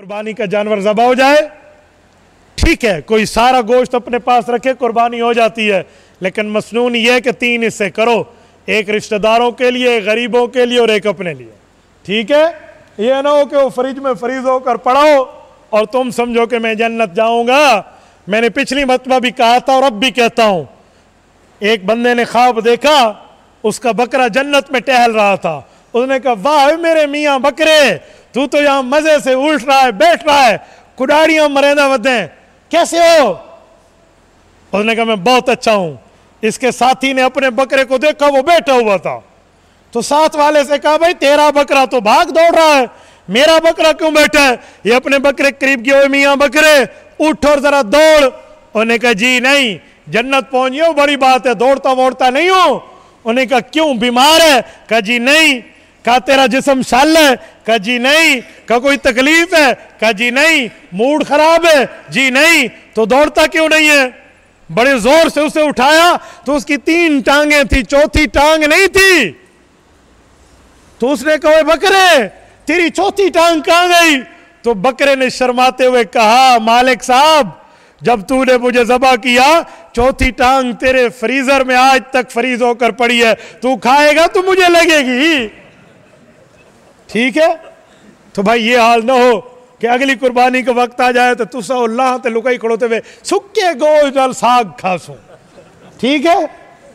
कुर्बानी का जानवर ज़बह हो जाए, ठीक है, कोई सारा गोश्त अपने पास रखे, कुर्बानी हो जाती है, लेकिन मसनून ये कि 3 हिस्से करो, एक रिश्तेदारों के लिए, एक गरीबों के लिए और एक अपने लिए। ठीक है, ये ना हो कि वो फ्रिज में फ्रीज होकर पड़ो और तुम समझो कि मैं जन्नत जाऊंगा। मैंने पिछली मरतबा भी कहा था और अब भी कहता हूं, एक बंदे ने ख्वाब देखा, उसका बकरा जन्नत में टहल रहा था। उसने कहा, वाह मेरे मियाँ बकरे, तू तो यहाँ मजे से उठ रहा है, बैठ रहा है, कुडाड़ियां मरेंदा वदे, कैसे हो? उसने कहा, मैं बहुत अच्छा हूं। इसके साथी ने अपने बकरे को देखा, वो बैठा हुआ था, तो साथ वाले से कहा, भाई तेरा बकरा तो भाग दौड़ रहा है, मेरा बकरा क्यों बैठा है? ये अपने बकरे करीब गए, मियाँ बकरे उठ और जरा दौड़। उन्होंने कहा, जी नहीं, जन्नत पहुंच गए बड़ी बात है, दौड़ता वोड़ता नहीं हो। उन्होंने कहा, क्यों, बीमार है? कहा, जी नहीं। कहा, तेरा जिस्म शल है? कहा, जी नहीं। कहा, कोई तकलीफ है? कहा, जी नहीं। मूड खराब है? जी नहीं। तो दौड़ता क्यों नहीं है? बड़े जोर से उसे उठाया तो उसकी 3 टांगें थी, चौथी टांग नहीं थी। तो उसने कहा, बकरे तेरी चौथी टांग कहां गई? तो बकरे ने शर्माते हुए कहा, मालिक साहब, जब तूने मुझे ज़बह किया, चौथी टांग तेरे फ्रीजर में आज तक फ्रीज होकर पड़ी है, तू खाएगा तो मुझे लगेगी। ठीक है, तो भाई ये हाल ना हो कि अगली कुर्बानी का वक्त आ जाए तो तुसा अल्लाह ते लुकाई खड़ोते हुए सुक्के गोश्त नाल साग खासो। ठीक है,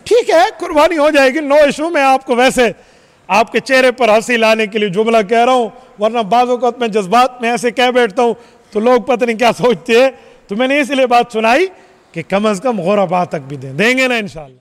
ठीक है, कुर्बानी हो जाएगी, नो इशू। मैं आपको वैसे आपके चेहरे पर हंसी लाने के लिए जुमला कह रहा हूं, वरना बाज़ औक़ात में जज्बात में ऐसे कह बैठता हूं तो लोग पता नहीं क्या सोचते हैं। तो मैंने इसलिए बात सुनाई कि कम अज़ कम गुरबा तक भी देंगे ना इंशाअल्लाह।